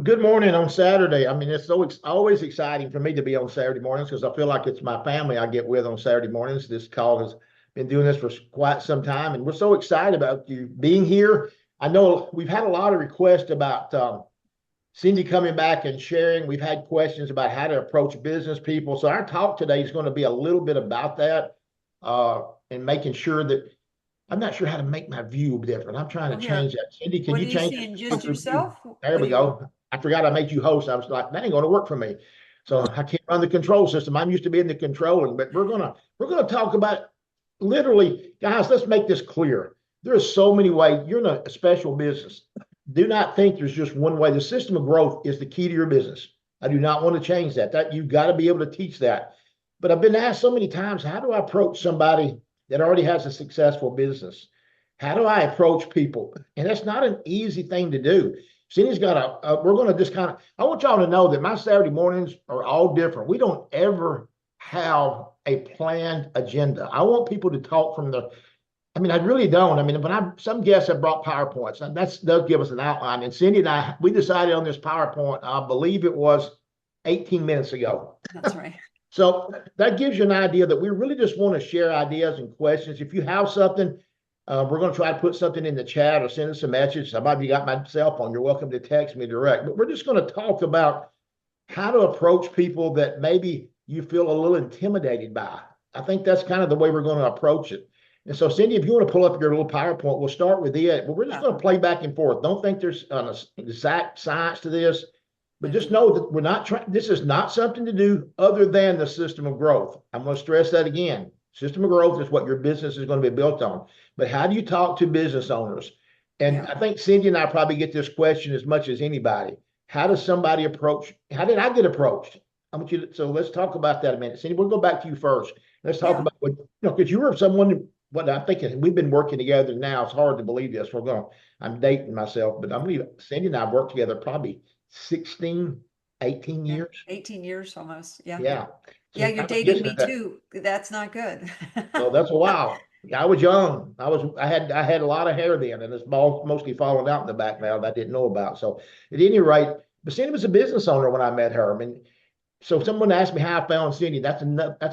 Good morning on Saturday. I mean, it's always exciting for me to be on Saturday mornings because I feel like it's my family I get with on Saturday mornings. This call has been doing this for quite some time, and we're so excited about you being here. I know we've had a lot of requests about Cindy coming back and sharing. We've had questions about how to approach business people. So our talk today is going to be a little bit about that and making sure that I'm not sure how to make my view different. I'm trying Well, to here, change that. Cindy, can what you are you change seeing? the Just speaker view? yourself? There What we do you? go. I forgot I made you host. I was like, that ain't going to work for me. So I can't run the control system. I'm used to being the controlling, but we're gonna talk about literally, guys. Let's make this clear. There are so many ways. You're in a special business. Do not think there's just one way. The system of growth is the key to your business. I do not want to change that. That you've got to be able to teach that. But I've been asked so many times, how do I approach somebody that already has a successful business? How do I approach people? And that's not an easy thing to do. Cindy's got we're going to just kind of, I want y'all to know that my Saturday mornings are all different. We don't ever have a planned agenda. I want people to talk from I mean, I really don't. I mean, some guests have brought PowerPoints, and that does give us an outline. And Cindy and we decided on this PowerPoint, I believe it was 18 minutes ago. That's right. So that gives you an idea that we really just want to share ideas and questions. If you have something, we're going to try to put something in the chat or send us a message. Somebody of you got my cell phone, you're welcome to text me direct. But we're just going to talk about how to approach people that maybe you feel a little intimidated by. I think that's kind of the way we're going to approach it. And so, Cindy, if you want to pull up your little PowerPoint, we'll start with it. But we're just Yeah. going to play back and forth. Don't think there's an exact science to this, but just Mhm. know that we're not trying. This is not something to do other than the system of growth. I'm going to stress that again. System of growth is what your business is going to be built on. But how do you talk to business owners? And Yeah. I think Cindy and I probably get this question as much as anybody. How does somebody approach? How did I get approached? I want you to, so let's talk about that a minute. Cindy, we'll go back to you first. Let's talk Yeah. about because you were someone, what I'm thinking, we've been working together now. It's hard to believe this. I'm dating myself, but Cindy and I have worked together probably 16, 18 Yeah. years. 18 years almost. Yeah. Yeah. So Yeah, you're you're kind of dating guessing me at that. too. That's not good. So that's a while. I was young. I had a lot of hair then, and it's mostly falling out in the back now that I didn't know about. So at any rate, but Cindy was a business owner when I met her. I mean, so someone asked me how I found Cindy. That's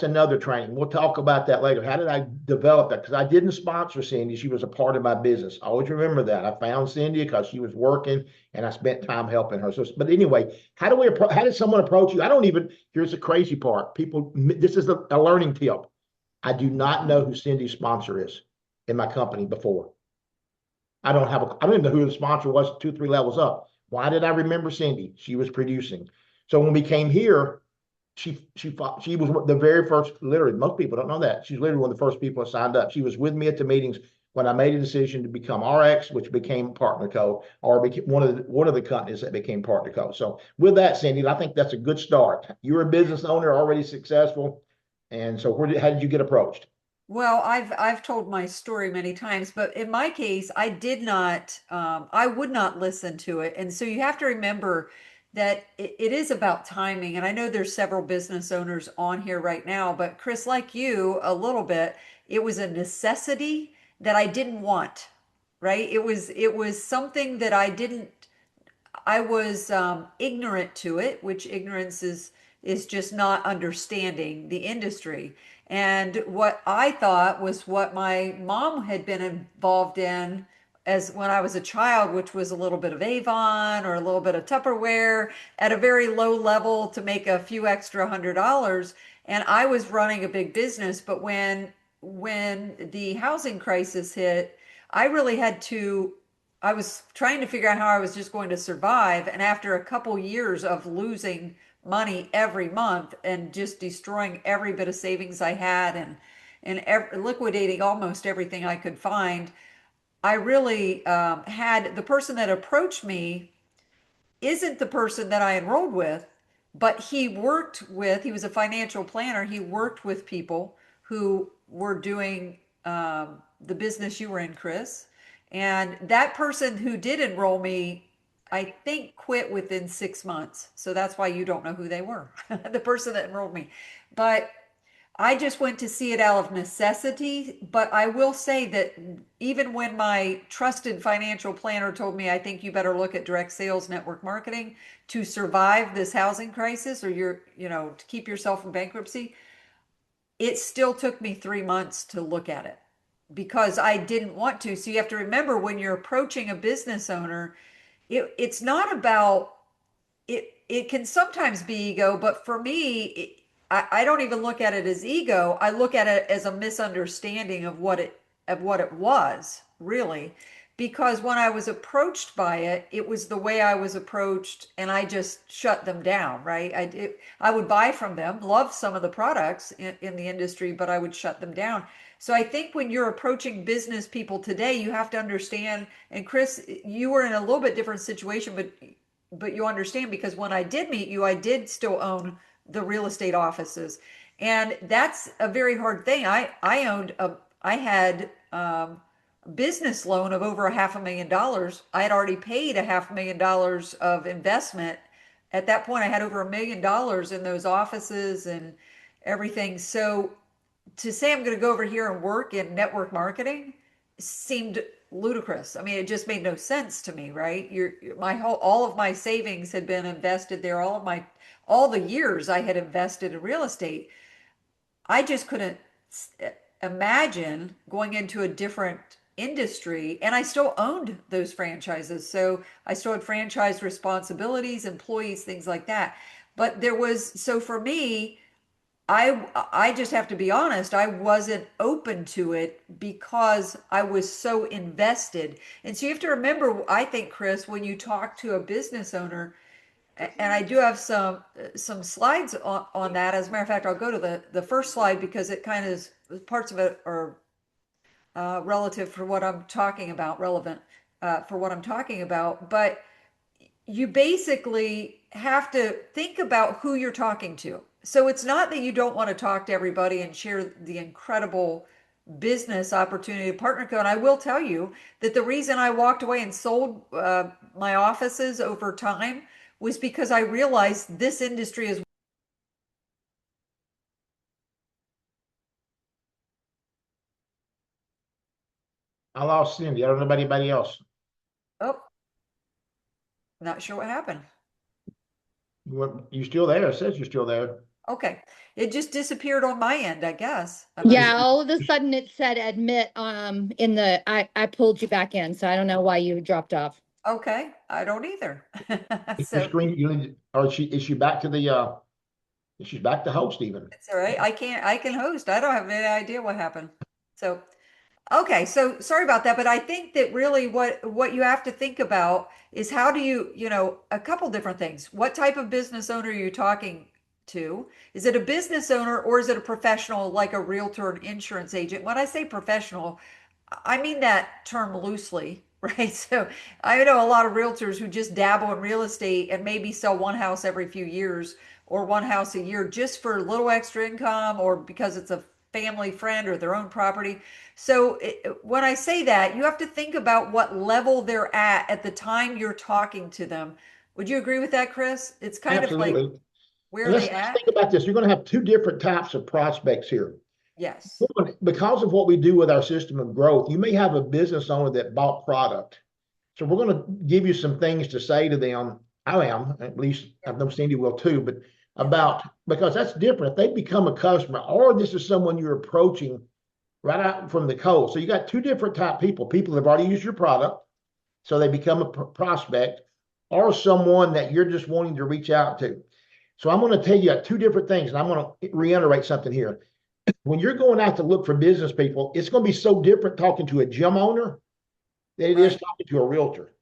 another training. We'll talk about that later. How did I develop that? Because I didn't sponsor Cindy. She was a part of my business. I always remember that. I found Cindy because she was working and I spent time helping her. So, but anyway, how did someone approach you? I don't even, here's the crazy part. This is a learning tip. I do not know who Cindy's sponsor is in my company before. I don't even know who the sponsor was 2, 3 levels up. Why did I remember Cindy? She was producing. So when we came here, she was the very first. Literally, most people don't know that she's literally one of the first people that signed up. She was with me at the meetings when I made a decision to become RX, which became Partner Co, or became one of the companies that became Partner Co. So with that, Cindy, I think that's a good start. You're a business owner, already successful, and so how did you get approached? Well, I've told my story many times, but in my case, I did not, I would not listen to it. And so you have to remember that it is about timing. And I know there's several business owners on here right now, but Chris, like you, a little bit, it was a necessity that I didn't want, right? It was something that I was ignorant to it, which ignorance is just not understanding the industry. And what I thought was what my mom had been involved in as when I was a child, which was a little bit of Avon or a little bit of Tupperware at a very low level to make a few extra $100. And I was running a big business, but when the housing crisis hit, I really had to I was trying to figure out how I was just going to survive. And after a couple years of losing money every month and just destroying every bit of savings I had and liquidating almost everything I could find, I really had the person that approached me isn't the person that I enrolled with, but he was a financial planner. He worked with people who were doing the business you were in, Chris. And that person who did enroll me, I think, quit within 6 months. So that's why you don't know who they were, the person that enrolled me. But I just went to see it out of necessity, but I will say that even when my trusted financial planner told me, I think you better look at direct sales network marketing to survive this housing crisis or to keep yourself from bankruptcy, it still took me 3 months to look at it because I didn't want to. So you have to remember when you're approaching a business owner, it's not about it can sometimes be ego, but for me, I don't even look at it as ego. I look at it as a misunderstanding of what it was really, because when I was approached by it, it was the way I was approached, and I just shut them down. Right? I would buy from them, love some of the products in the industry, but I would shut them down. So I think when you're approaching business people today, you have to understand. And Chris, you were in a little bit different situation, but you understand because when I did meet you, I did still own the real estate offices, and that's a very hard thing. I had a business loan of over $500,000. I had already paid $500,000 of investment. At that point, I had over $1 million in those offices and everything. So to say I'm going to go over here and work in network marketing seemed ludicrous. I mean, it just made no sense to me, right? All of my savings had been invested there. All the years I had invested in real estate. I just couldn't imagine going into a different industry, and I still owned those franchises. So I still had franchise responsibilities, employees, things like that. But so for me, I just have to be honest, I wasn't open to it because I was so invested. And so you have to remember, I think, Chris, when you talk to a business owner, and I do have some slides on that. As a matter of fact, I'll go to the first slide because it kind of is parts of it are relative for what I'm talking about, relevant for what I'm talking about. But you basically have to think about who you're talking to. So it's not that you don't want to talk to everybody and share the incredible business opportunity of PartnerCo. And I will tell you that the reason I walked away and sold my offices over time was because I realized this industry is. I lost Cindy. I don't know about anybody else. Oh, not sure what happened. You still there? It says you're still there. Okay. It just disappeared on my end, I guess. I'm not Is- sure. Yeah, all of a sudden it said admit in the I pulled you back in, so I don't know why you dropped off. Okay. I don't either. Your So screen, or is she back to she's back to host even. it's all right. I can host. I don't have any idea what happened. So okay, so sorry about that, but I think that really what you have to think about is how do a couple different things. What type of business owner are you talking to? Is it a business owner or is it a professional like a realtor and insurance agent? When I say professional, I mean that term loosely, right? So I know a lot of realtors who just dabble in real estate and maybe sell one house every few years or one house a year just for a little extra income or because it's a family friend or their own property. So when I say that, you have to think about what level they're at the time you're talking to them. Would you agree with that, Chris? It's kind of like, Absolutely. where And are let's, they let's at? think about this. You're going to have two different types of prospects here. Yes. Because of what we do with our system of growth, you may have a business owner that bought product. So we're going to give you some things to say to them. I am, at least I know Cindy will too, but because that's different. If they become a customer, or this is someone you're approaching right out from the cold. So you got two different type people. People that have already used your product, so they become a prospect, or someone that you're just wanting to reach out to. So I'm going to tell you two different things, and I'm going to reiterate something here. When you're going out to look for business people, it's going to be so different talking to a gym owner than it is Right. talking to a realtor.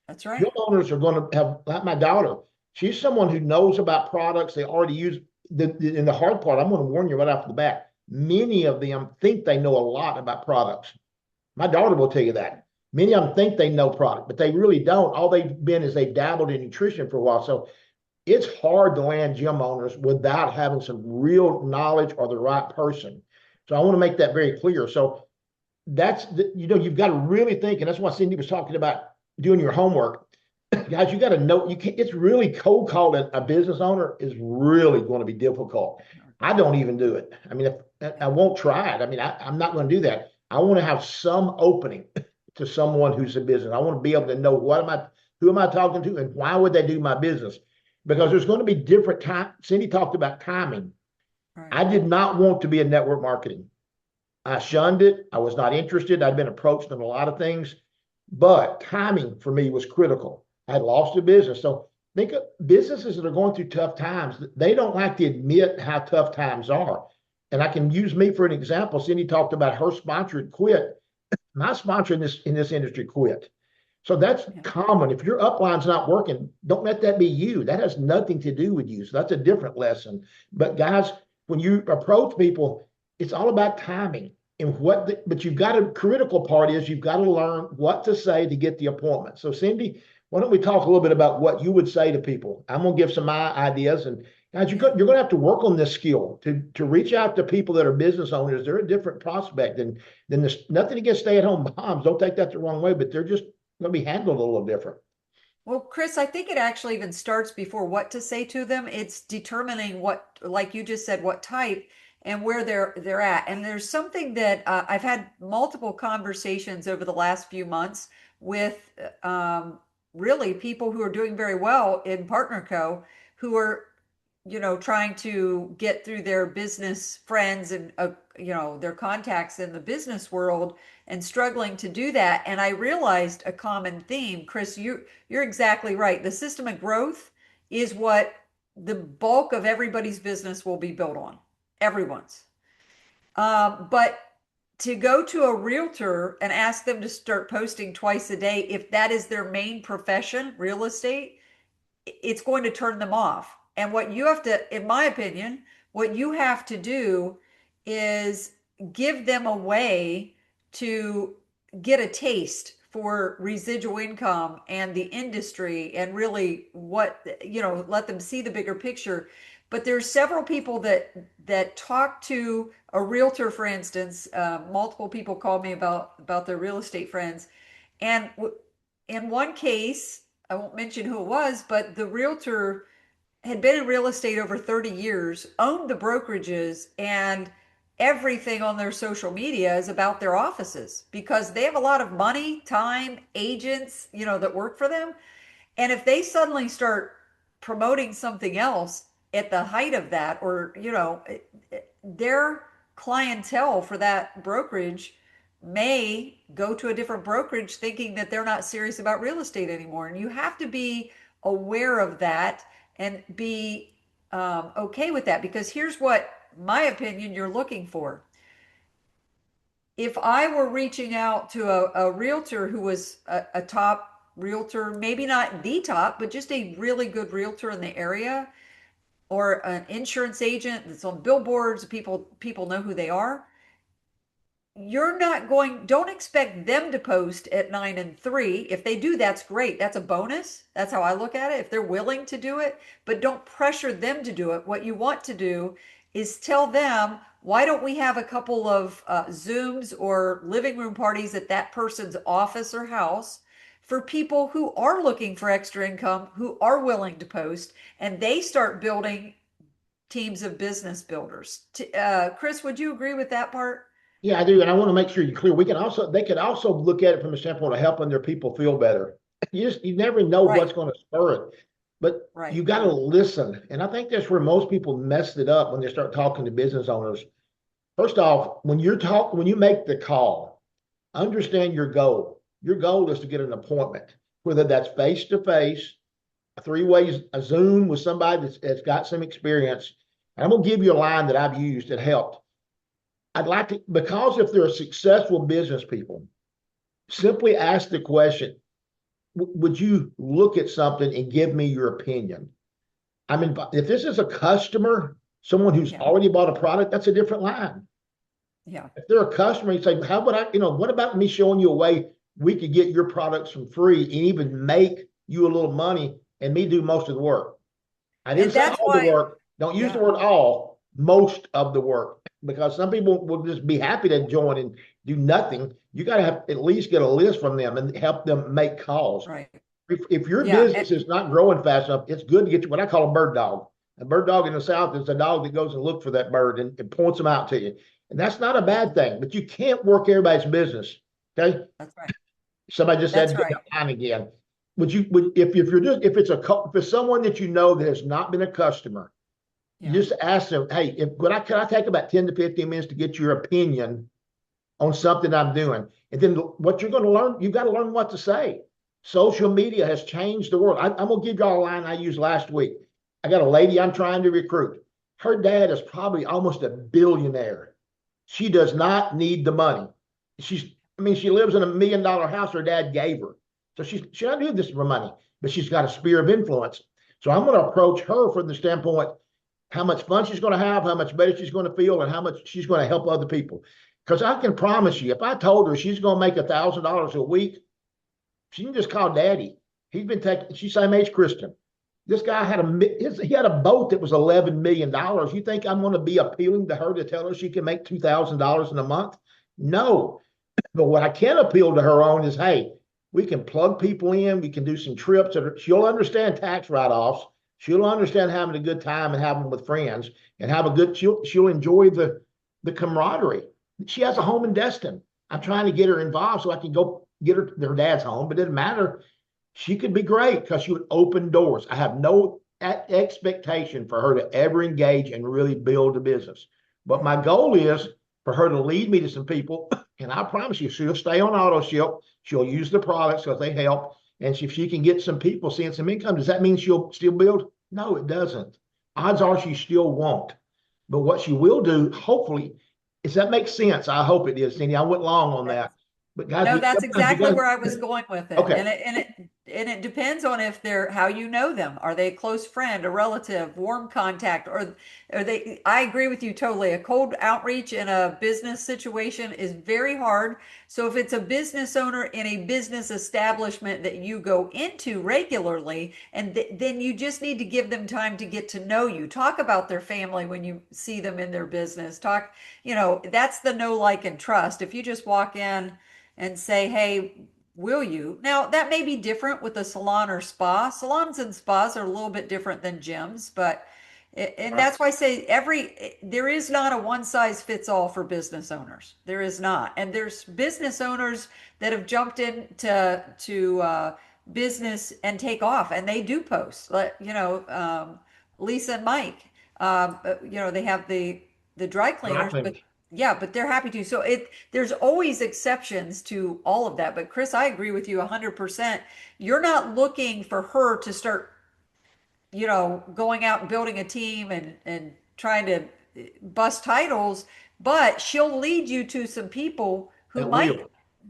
That's Gym right. owners are going to have, like my daughter, she's someone who knows about products they already use. In the hard part, I'm going to warn you right off the bat, many of them think they know a lot about products. My daughter will tell you that. Many of them think they know product, but they really don't. All they've been is they've dabbled in nutrition for a while. So it's hard to land gym owners without having some real knowledge or the right person. So I want to make that very clear. So you've got to really think, and that's why Cindy was talking about doing your homework. Guys, you got to know you can't. It's really cold calling a business owner is really going to be difficult. I don't even do it. I mean, if I won't try it. I mean, I'm not going to do that. I want to have some opening to someone who's a business. I want to be able to know who am I talking to, and why would they do my business? Because there's going to be different time. Cindy talked about timing. Right. I did not want to be in network marketing. I shunned it. I was not interested. I'd been approached on a lot of things, but timing for me was critical. I had lost a business. So think of businesses that are going through tough times. They don't like to admit how tough times are. And I can use me for an example. Cindy talked about her sponsor had quit. My sponsor in this industry quit. So that's Yeah. common. If your upline's not working, don't let that be you. That has nothing to do with you. So that's a different lesson. But guys, when you approach people, it's all about timing. And but you've got a critical part is you've got to learn what to say to get the appointment. So Cindy, why don't we talk a little bit about what you would say to people? I'm going to give some of my ideas, and guys, you're going to have to work on this skill to reach out to people that are business owners. They're a different prospect than this. Nothing against stay-at-home moms. Don't take that the wrong way, but they're just going to be handled a little different. Well, Chris, I think it actually even starts before what to say to them. It's determining what, like you just said, what type and where they're at. And there's something that I've had multiple conversations over the last few months with really people who are doing very well in PartnerCo, who are trying to get through their business friends and, their contacts in the business world and struggling to do that. And I realized a common theme. Chris, you're exactly right. The system of growth is what the bulk of everybody's business will be built on. Everyone's. But to go to a realtor and ask them to start posting twice a day, if that is their main profession, real estate, it's going to turn them off. And what you have to, in my opinion, what you have to do is give them a way to get a taste for residual income and the industry and really let them see the bigger picture. But there's several people that talk to a realtor, for instance. Multiple people called me about their real estate friends, and in one case, I won't mention who it was, but the realtor had been in real estate over 30 years, owned the brokerages, and everything on their social media is about their offices because they have a lot of money, time, agents, that work for them. And if they suddenly start promoting something else at the height of that, or, their clientele for that brokerage may go to a different brokerage thinking that they're not serious about real estate anymore. And you have to be aware of that and be okay with that, because here's what my opinion you're looking for. If I were reaching out to a realtor who was a top realtor, maybe not the top, but just a really good realtor in the area, or an insurance agent that's on billboards, people know who they are, don't expect them to post at 9 and 3. If they do, that's great. That's a bonus. That's how I look at it. If they're willing to do it, but don't pressure them to do it. What you want to do is tell them, why don't we have a couple of Zooms or living room parties at that person's office or house for people who are looking for extra income, who are willing to post, and they start building teams of business builders. Chris, would you agree with that part? Yeah, I do. And I want to make sure you're clear. They could also look at it from a standpoint of helping their people feel better. You never know what's going to spur it, but you got to listen. And I think that's where most people messed it up when they start talking to business owners. First off, when you make the call, understand your goal. Your goal is to get an appointment, whether that's face to face, a 3-way, a Zoom with somebody that's got some experience. And I'm going to give you a line that I've used that helped. I'd like to, because if they're successful business people, simply ask the question, would you look at something and give me your opinion? I mean, if this is a customer, someone who's already bought a product, that's a different line. Yeah. If they're a customer, you say, how about what about me showing you a way we could get your products for free and even make you a little money and me do most of the work? I didn't say all the work. Don't use the word all, most of the work. Because some people will just be happy to join and do nothing. You got to have at least get a list from them and help them make calls. Right. If your business is not growing fast enough, it's good to get you what I call a bird dog. A bird dog in the South is a dog that goes and looks for that bird and points them out to you. And that's not a bad thing, but you can't work everybody's business. Okay. That's right. Somebody just That's said, right. "Line again." If you're just, if it's someone that you know that has not been a customer, you Yeah. just ask them, "Hey, can I take about 10 to 15 minutes to get your opinion on something I'm doing?" And then what you're going to learn, you've got to learn what to say. Social media has changed the world. I'm going to give y'all a line I used last week. I got a lady I'm trying to recruit. Her dad is probably almost a billionaire. She does not need the money. She lives in $1 million house her dad gave her. So she doesn't do this for money, but she's got a sphere of influence. So I'm going to approach her from the standpoint how much fun she's going to have, how much better she's going to feel, and how much she's going to help other people. Because I can promise you, if I told her she's going to make $1,000 a week, she can just call Daddy. She's same age Kristen. This guy had a boat that was $11 million. You think I'm going to be appealing to her to tell her she can make $2,000 in a month? No. But what I can appeal to her on is, hey, we can plug people in. We can do some trips. She'll understand tax write-offs. She'll understand having a good time and having with friends and she'll enjoy the camaraderie. She has a home in Destin. I'm trying to get her involved so I can go get her their dad's home, but it doesn't matter. She could be great because she would open doors. I have no expectation for her to ever engage and really build a business. But my goal is for her to lead me to some people. And I promise you, she'll stay on auto ship. She'll use the products because they help. And if she can get some people seeing some income, does that mean she'll still build? No, it doesn't. Odds are she still won't. But what she will do, hopefully, is that makes sense. I hope it is, Cindy. I went long on that. But guys, No, that's exactly where I was going with it. Okay. And it depends on if they're how you know them. Are they a close friend, a relative, warm contact, or are they? I agree with you totally. A cold outreach in a business situation is very hard. So if it's a business owner in a business establishment that you go into regularly, and then you just need to give them time to get to know you. Talk about their family when you see them in their business. That's the know, like, and trust. If you just walk in and say, "Hey, will you?" Now, that may be different with a salon or spa. Salons and spas are a little bit different than gyms, and that's why I say there is not a one size fits all for business owners. There is not. And there's business owners that have jumped into business and take off, and they do post. Lisa and Mike, they have the dry cleaners, but yeah, but they're happy to. So there's always exceptions to all of that. But Chris, I agree with you 100%. You're not looking for her to start, going out and building a team and trying to bust titles, but she'll lead you to some people who might,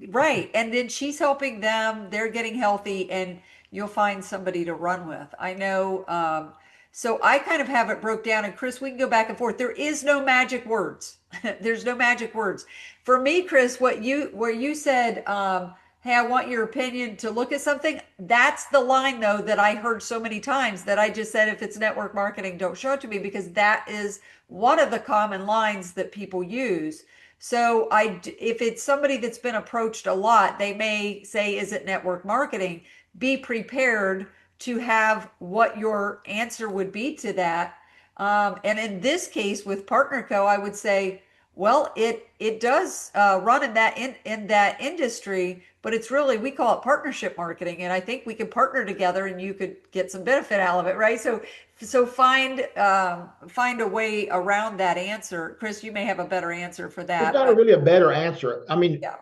right. And then she's helping them, they're getting healthy, and you'll find somebody to run with. I know. So I kind of have it broke down, and Chris, we can go back and forth. There is no magic words. There's no magic words. For me, Chris, where you said, "Hey, I want your opinion to look at something." That's the line, though, that I heard so many times that I just said, if it's network marketing, don't show it to me, because that is one of the common lines that people use. So if it's somebody that's been approached a lot, they may say, "Is it network marketing?" Be prepared to have what your answer would be to that. And in this case with PartnerCo, I would say, well, it does run in that industry, but it's really, we call it partnership marketing, and I think we could partner together and you could get some benefit out of it, right? So find a way around that answer. Chris, you may have a better answer for that. It's not really a better answer. I mean, yeah.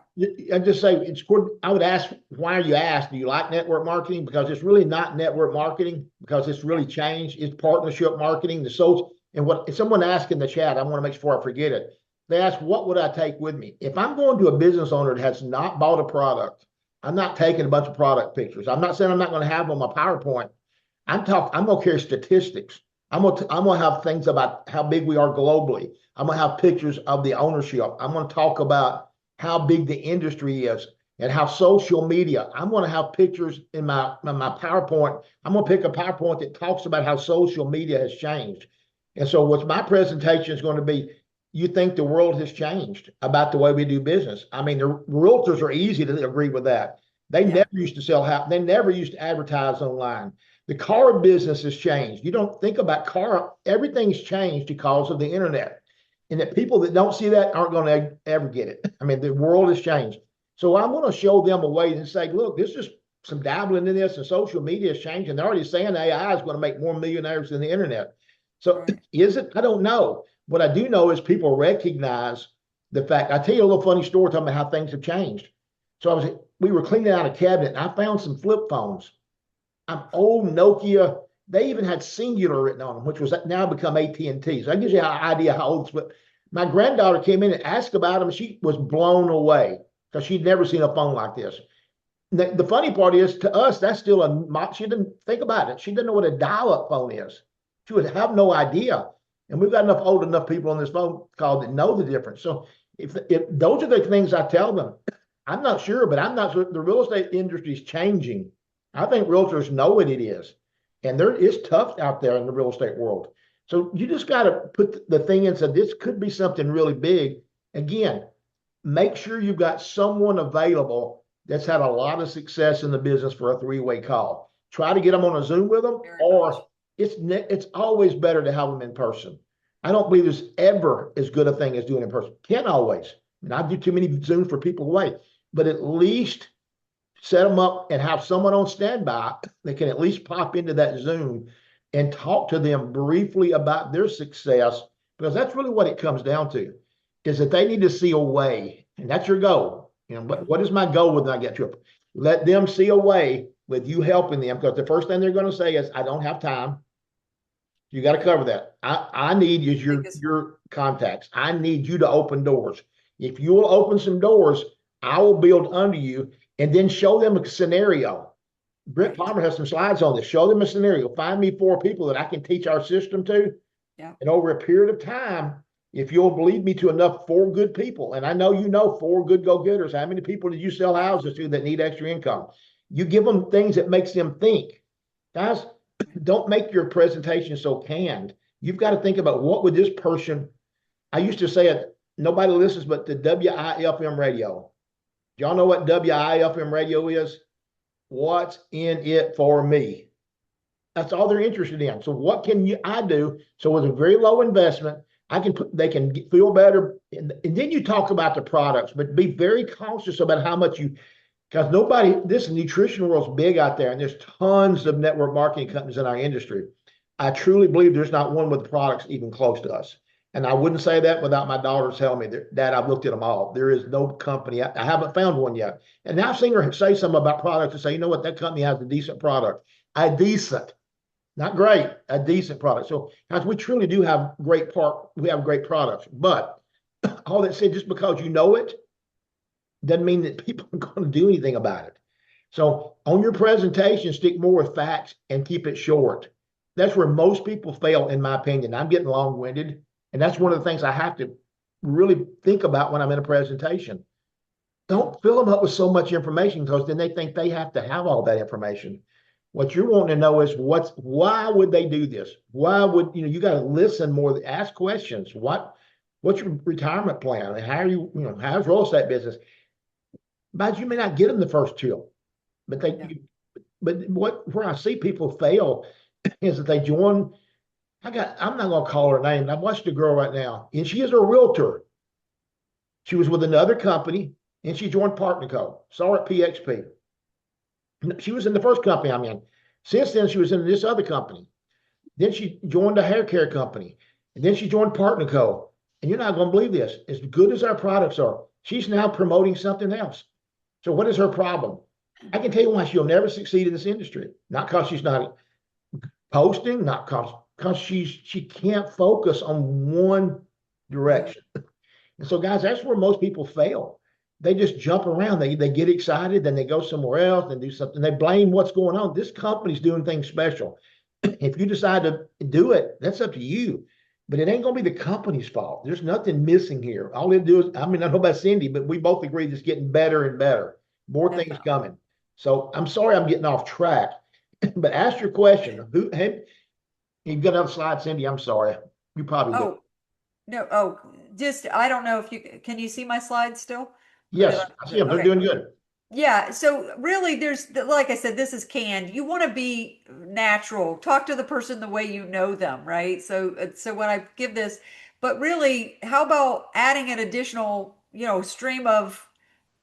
I just say I would ask, why are you asked? Do you like network marketing? Because it's really not network marketing, because it's really changed. It's partnership marketing. And what someone asked in the chat, I want to make sure I forget it. They asked, what would I take with me? If I'm going to a business owner that has not bought a product, I'm not taking a bunch of product pictures. I'm not saying I'm not going to have on my PowerPoint. I'm going to carry statistics. I'm going to have things about how big we are globally. I'm going to have pictures of the ownership. I'm going to talk about how big the industry is and how social media. I'm going to have pictures in my PowerPoint. I'm going to pick a PowerPoint that talks about how social media has changed. And so what's my presentation is going to be, you think the world has changed about the way we do business. I mean, the realtors are easy to agree with that. They never used to sell house. They never used to advertise online. The car business has changed. You don't think about everything's changed because of the internet. And that people that don't see that aren't going to ever get it. I mean, the world has changed. So I'm going to show them a way and say, look, this is some dabbling in this, and social media is changing. They're already saying AI is going to make more millionaires than the internet. So Right. is it? I don't know. What I do know is people recognize the fact. I tell you a little funny story talking about how things have changed. So we were cleaning out a cabinet and I found some flip phones. Old Nokia. They even had Singular written on them, which was now become AT&T. So that gives you an idea how old. My granddaughter came in and asked about them. She was blown away because she'd never seen a phone like this. The funny part is, to us, that's still she didn't think about it. She didn't know what a dial-up phone is. She would have no idea. And we've got enough old enough people on this phone call that know the difference. So if those are the things I tell them, I'm not sure, but I'm not sure the real estate industry is changing. I think realtors know what it is. And it's tough out there in the real estate world. So you just got to put the thing in and say, this could be something really big. Again, make sure you've got someone available that's had a lot of success in the business for a three-way call. Try to get them on a Zoom with them, Very or much. it's always better to have them in person. I don't believe there's ever as good a thing as doing it in person. Can't always. And I do too many Zooms for people away, but at least set them up and have someone on standby that can at least pop into that Zoom and talk to them briefly about their success, because that's really what it comes down to, is that they need to see a way, and that's your goal. You know, what is my goal when I get to it? Let them see a way with you helping them, because the first thing they're going to say is, I don't have time. You got to cover that. I need is your contacts. I need you to open doors. If you will open some doors, I will build under you, and then show them a scenario. Brent Palmer has some slides on this. Show them a scenario. Find me 4 people that I can teach our system to. Yeah. And over a period of time, if you'll believe me, to enough 4 good people, and I know you know 4 good go-getters. How many people did you sell houses to that need extra income? You give them things that makes them think. Guys, don't make your presentation so canned. You've got to think about, what would this person, I used to say it, nobody listens but the WIFM radio. Y'all know what WIFM radio is? What's in it for me? That's all they're interested in. So what can I do? So with a very low investment, they can feel better. And then you talk about the products, but be very cautious about how much because this nutrition world's big out there, and there's tons of network marketing companies in our industry. I truly believe there's not one with products even close to us. And I wouldn't say that without my daughter telling me that I've looked at them all. There is no company. I haven't found one yet. And I've seen her say something about products and say, you know what, that company has a decent product. Not great, a decent product. So guys, we truly do have great products. But all that said, just because you know it doesn't mean that people are going to do anything about it. So on your presentation, stick more with facts and keep it short. That's where most people fail, in my opinion. I'm getting long-winded. And that's one of the things I have to really think about when I'm in a presentation. Don't fill them up with so much information, because then they think they have to have all that information. What you're wanting to know is why would they do this? Why would, you got to listen more, ask questions. What's your retirement plan? And how are how's real estate business? But you may not get them the first 2, but where I see people fail is that they join. I'm not going to call her name. I've watched a girl right now, and she is a realtor. She was with another company, and she joined Partner Co. Saw her at PXP. She was in the first company I'm in. Since then, she was in this other company. Then she joined a hair care company, and then she joined Partner Co. And you're not going to believe this. As good as our products are, she's now promoting something else. So what is her problem? I can tell you why she'll never succeed in this industry. Not because she's not posting, not because she can't focus on one direction. And so, guys, that's where most people fail. They just jump around. They get excited, then they go somewhere else and do something. They blame what's going on. This company's doing things special. If you decide to do it, that's up to you. But it ain't going to be the company's fault. There's nothing missing here. All they do is, I know about Cindy, but we both agree it's getting better and better. More things coming. So I'm sorry I'm getting off track, but ask your question. You've got another slide, Cindy? I'm sorry. You probably do. No. Just, I don't know if can you see my slides still? Yes, I see them. They're doing good. Yeah, so really like I said, this is canned. You want to be natural. Talk to the person the way you know them, right? So when I give this, but really, how about adding an additional, stream of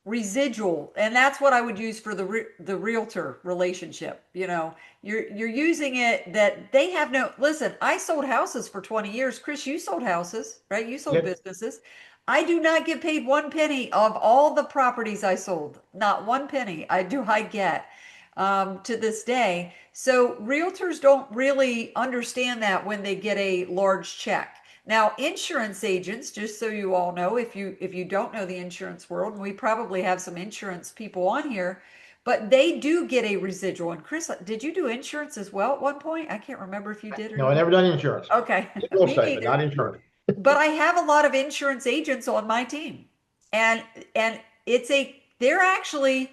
residual, and that's what I would use for the realtor relationship. You're using it that they have no, listen, I sold houses for 20 years. Chris, you sold houses, right? You sold Yep. businesses. I do not get paid one penny of all the properties I sold. Not one penny I get to this day. So realtors don't really understand that when they get a large check. Now, insurance agents, just so you all know, if you don't know the insurance world, and we probably have some insurance people on here, but they do get a residual. And Chris, did you do insurance as well at one point? I can't remember if you did or No, you I didn't. never done insurance. Okay, Real me estate, but neither. not insurance. But I have a lot of insurance agents on my team, and they're actually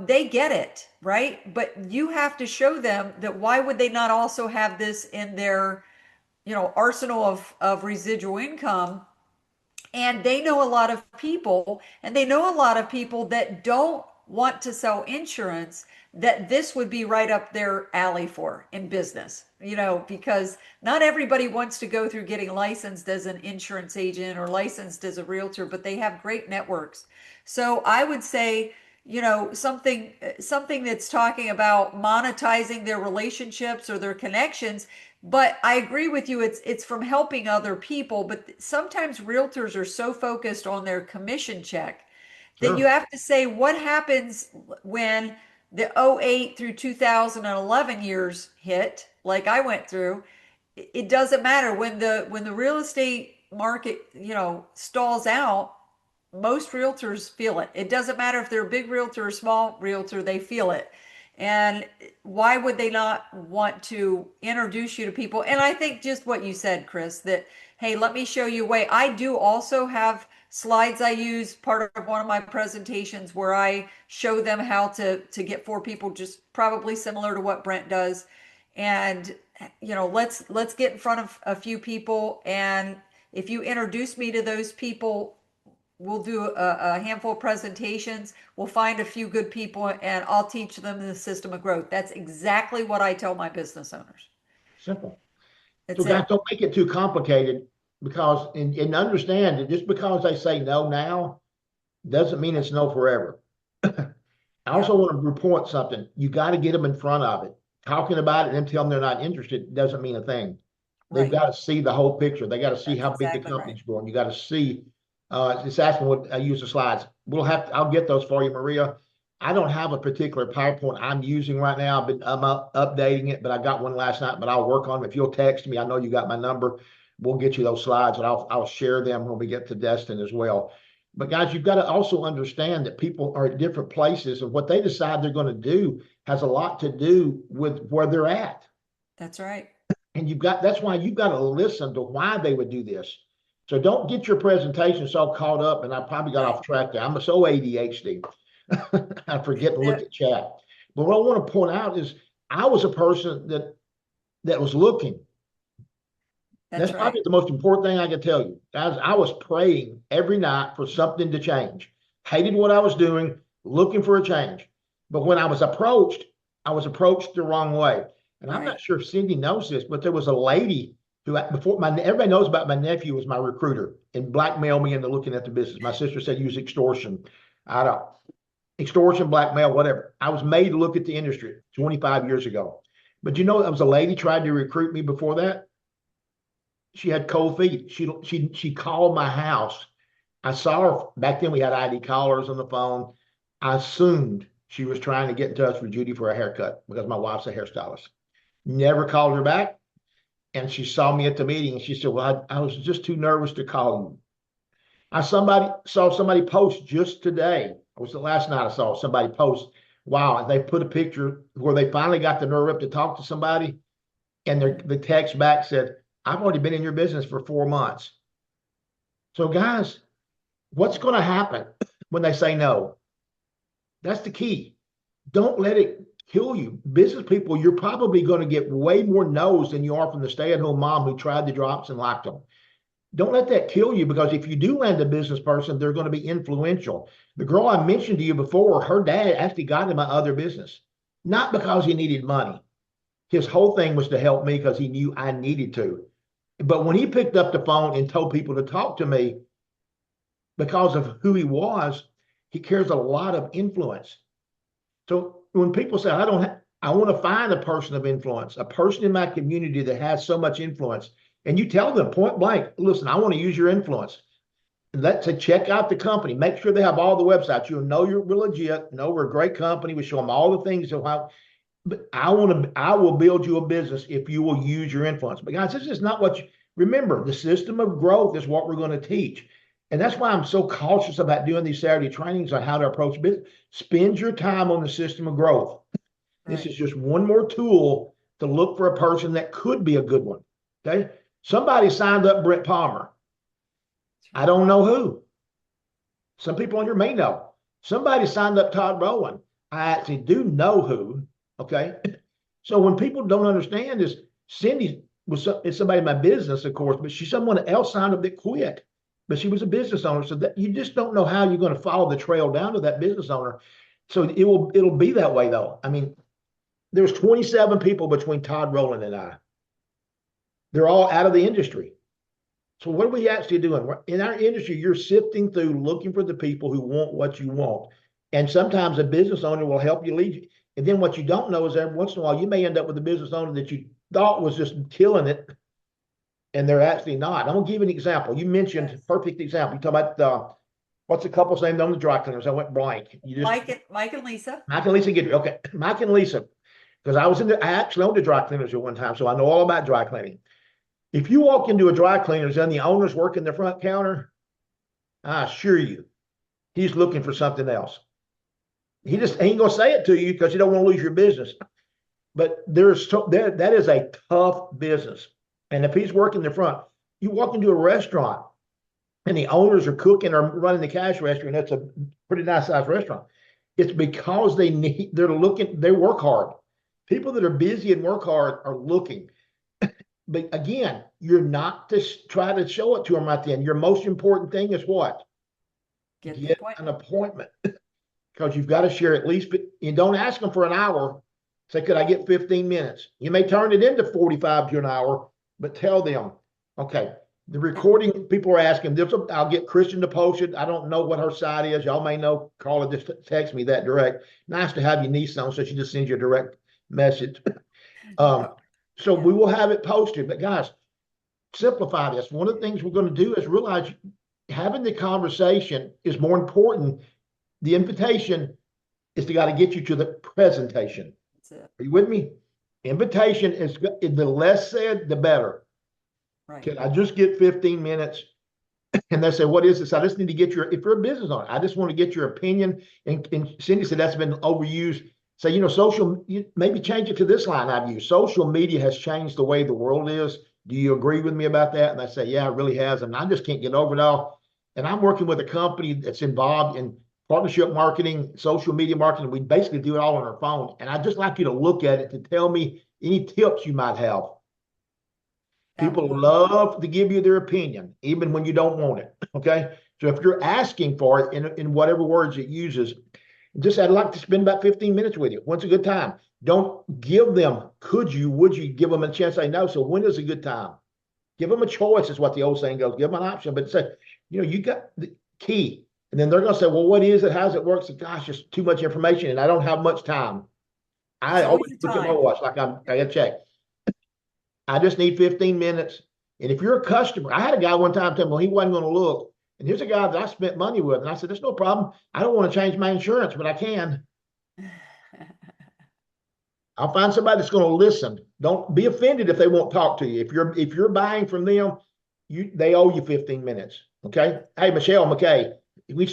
they get it, right? But you have to show them that why would they not also have this in their arsenal of residual income. And they know a lot of people, and they know a lot of people that don't want to sell insurance, that this would be right up their alley for in business, because not everybody wants to go through getting licensed as an insurance agent or licensed as a realtor, but they have great networks. So I would say, something that's talking about monetizing their relationships or their connections. But I agree with you, it's from helping other people, but sometimes realtors are so focused on their commission check that you Sure. have to say what happens when the '08 through 2011 years hit, like I went through. It doesn't matter when the real estate market, stalls out. Most realtors feel it. It doesn't matter if they're a big realtor or small realtor, they feel it. And why would they not want to introduce you to people? And I think just what you said, Chris, that, hey, let me show you a way. I do also have slides I use, part of one of my presentations, where I show them how to get four people, just probably similar to what Brent does. And let's get in front of a few people, and if you introduce me to those people, we'll do a handful of presentations. We'll find a few good people, and I'll teach them the system of growth. That's exactly what I tell my business owners. Simple. So That's guys, it. don't make it too complicated because and understand that just because they say no now doesn't mean it's no forever. I also Yep. want to report something. You got to get them in front of it. Talking about it and then tell them they're not interested doesn't mean a thing. They've Right. got to see the whole picture. They got to see That's how big the exactly right. company's growing. You got to see. It's asking what I use the slides. I'll get those for you, Maria. I don't have a particular PowerPoint I'm using right now, but I'm updating it. But I got one last night, but I'll work on it. If you'll text me, I know you got my number. We'll get you those slides, and I'll share them when we get to Destin as well. But guys, you've got to also understand that people are at different places, and what they decide they're going to do has a lot to do with where they're at. That's right. And that's why you've got to listen to why they would do this. So don't get your presentation so caught up, and I probably got Right. off track there. I'm so ADHD. I forget to look Yep. at chat. But what I want to point out is I was a person that was looking. That's That's right. probably the most important thing I can tell you. Guys, I was praying every night for something to change. Hated what I was doing, looking for a change. But when I was approached the wrong way. And I'm Right. not sure if Cindy knows this, but there was a lady who everybody knows about my nephew was my recruiter and blackmailed me into looking at the business. My sister said use extortion. I don't extortion, blackmail, whatever. I was made to look at the industry 25 years ago. But there was a lady tried to recruit me before that. She had cold feet. She called my house. I saw her back then. We had ID callers on the phone. I assumed she was trying to get in touch with Judy for a haircut because my wife's a hairstylist. Never called her back, and she saw me at the meeting and she said, "Well, I was just too nervous to call you." I saw somebody post just today. It was the last night I saw somebody post. Wow, they put a picture where they finally got the nerve up to talk to somebody, and the text back said, "I've already been in your business for 4 months." So, guys, what's going to happen when they say no? That's the key. Don't let it kill you. Business people, you're probably going to get way more no's than you are from the stay-at-home mom who tried the drops and liked them. don't let that kill you, because if you do land a business person, they're going to be influential. The girl I mentioned to you before, her dad actually got in my other business, not because he needed money. His whole thing was to help me because he knew I needed to. But when he picked up the phone and told people to talk to me because of who he was, he carries a lot of influence. So when people say, I want to find a person of influence, a person in my community that has so much influence, and you tell them point blank, listen, I want to use your influence. Let's say check out the company. Make sure they have all the websites. You'll know we're legit. Know we're a great company. We show them all the things of how. But I will build you a business if you will use your influence. But guys, this is not what you remember. The system of growth is what we're going to teach. And that's why I'm so cautious about doing these Saturday trainings on how to approach business. Spend your time on the system of growth. This is just one more tool to look for a person that could be a good one. Okay. Somebody signed up Brent Palmer. I don't know who. Some people on here may know. Somebody signed up Todd Rowland. I actually do know who. Okay. So when people don't understand this, Cindy is somebody in my business, of course, but she's someone else signed up that quit. But she was a business owner. So that you just don't know how you're going to follow the trail down to that business owner. So it'll be that way though. I mean, there's 27 people between Todd Rowland and I. They're all out of the industry. So what are we actually doing? In our industry, you're sifting through looking for the people who want what you want. And sometimes a business owner will help you lead you. And then what you don't know is every once in a while, you may end up with a business owner that you thought was just killing it, and they're actually not. I'm going to give you an example. You mentioned a perfect example. You talk about what's the couple's name on the dry cleaners? I went blank. Mike and Lisa. Mike and Lisa get okay. Mike and Lisa, because I actually owned a dry cleaners at one time, so I know all about dry cleaning. If you walk into a dry cleaners and the owner's working the front counter, I assure you, he's looking for something else. He just ain't gonna say it to you because you don't want to lose your business. But that is a tough business. And if he's working the front, you walk into a restaurant and the owners are cooking or running the cash register, and that's a pretty nice sized restaurant. It's because they work hard. People that are busy and work hard are looking. But again, you're not to try to show it to them right then. Your most important thing is what? Get an appointment. Because you've got to share at least, you don't ask them for an hour. Say, could I get 15 minutes? You may turn it into 45 to an hour, but tell them, okay, the recording people are asking, I'll get Kristen to post it. I don't know what her site is. Y'all may know. Carla just text me that direct. Nice to have your niece on, so she just sends you a direct message. So we will have it posted. But guys, simplify this. One of the things we're going to do is realize having the conversation is more important. The invitation is to got to get you to the presentation. That's it. Are you with me? Invitation is the less said, the better. Right. Can I just get 15 minutes? And they say, what is this? I just need to get if you're a business owner, I just want to get your opinion. And Cindy said that's been overused. So, maybe change it to this line I've used. Social media has changed the way the world is. Do you agree with me about that? And I say, yeah, it really has. And I just can't get over it all. And I'm working with a company that's involved in partnership marketing, social media marketing. We basically do it all on our phone. And I'd just like you to look at it to tell me any tips you might have. People love to give you their opinion, even when you don't want it. Okay. So if you're asking for it in whatever words it uses, I'd like to spend about 15 minutes with you. When's a good time? Don't give them, would you give them a chance to say no? So when is a good time? Give them a choice is what the old saying goes. Give them an option, but say, you got the key. And then they're going to say, well, what is it? How's it work? So, gosh, just too much information and I don't have much time. I always look at my watch like I got to check. I just need 15 minutes. And if you're a customer, I had a guy one time tell me, well, he wasn't going to look. And here's a guy that I spent money with. And I said, there's no problem. I don't want to change my insurance, but I can. I'll find somebody that's going to listen. Don't be offended if they won't talk to you. If you're buying from them, they owe you 15 minutes. Okay. Hey, Michelle McKay,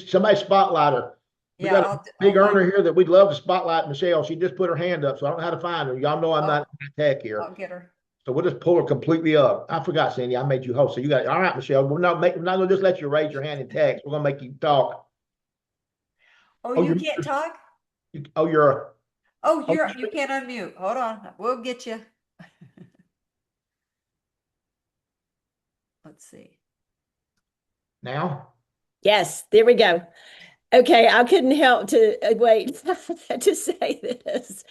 somebody spotlight her. We got a big earner here that we'd love to spotlight Michelle. She just put her hand up, so I don't know how to find her. Y'all know I'm not tech here. I'll get her. So we'll just pull her completely up. I forgot, Cindy. I made you host. So you got all right, Michelle. We're not going to just let you raise your hand in text. We're going to make you talk. Oh, you can't talk? You can't unmute. Hold on. We'll get you. Let's see. Now, Yes, there we go. Okay, I couldn't help to wait to say this.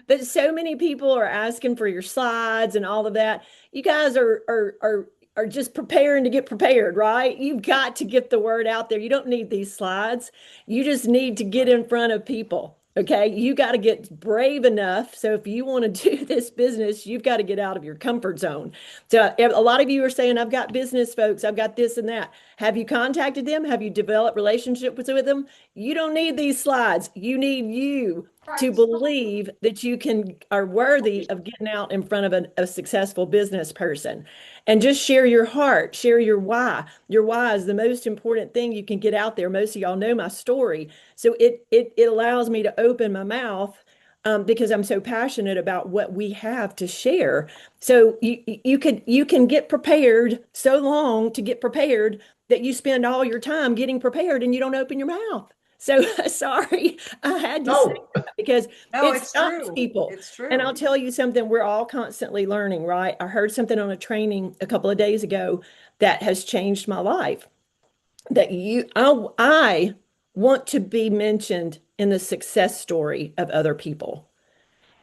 But so many people are asking for your slides and all of that. You guys are just preparing to get prepared, right? You've got to get the word out there. You don't need these slides. You just need to get in front of people. Okay, you got to get brave enough. So if you want to do this business, you've got to get out of your comfort zone. So a lot of you are saying, I've got business folks, I've got this and that. Have you contacted them? Have you developed relationships with them? You don't need these slides. You need you to believe that you can are worthy of getting out in front of a successful business person. And just share your heart, share your why. Your why is the most important thing you can get out there. Most of y'all know my story. So it allows me to open my mouth because I'm so passionate about what we have to share. So you can get prepared so long to get prepared that you spend all your time getting prepared and you don't open your mouth. So sorry, I had to say no, that because No, it it's stops true. people. It's And true. I'll tell you something, we're all constantly learning, right? I heard something on a training a couple of days ago that has changed my life. That I want to be mentioned in the success story of other people.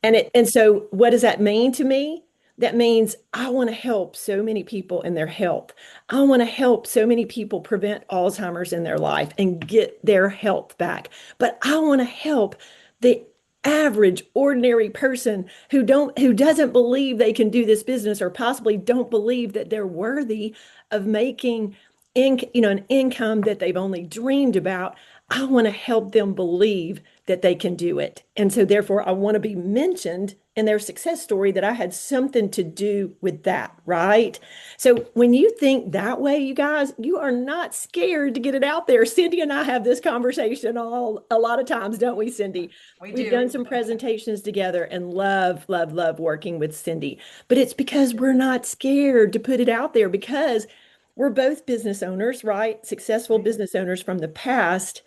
And so what does that mean to me? That means I want to help so many people in their health. I want to help so many people prevent Alzheimer's in their life and get their health back. But I want to help the average ordinary person who doesn't believe they can do this business or possibly don't believe that they're worthy of making an income that they've only dreamed about. I want to help them believe that they can do it. And so therefore I want to be mentioned in their success story that I had something to do with that, right? So when you think that way, you guys, you are not scared to get it out there. Cindy and I have this conversation a lot of times, don't we, Cindy? We We've do. done some presentations together and love, love, love working with Cindy. But it's because we're not scared to put it out there because we're both business owners, right? Successful business owners from the past.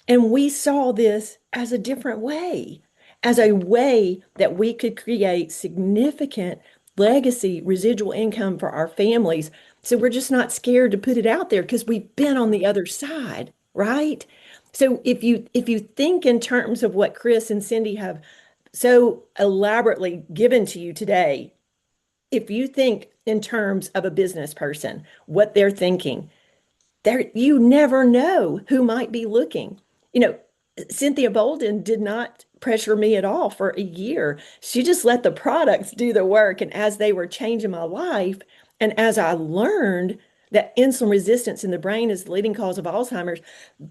And we saw this as a different way, as a way that we could create significant legacy residual income for our families. So we're just not scared to put it out there because we've been on the other side, right? So if you think in terms of what Chris and Cindy have so elaborately given to you today, if you think in terms of a business person, what they're thinking, you never know who might be looking. You know, Cynthia Bolden did not pressure me at all for a year. She just let the products do the work. And as they were changing my life, and as I learned that insulin resistance in the brain is the leading cause of Alzheimer's,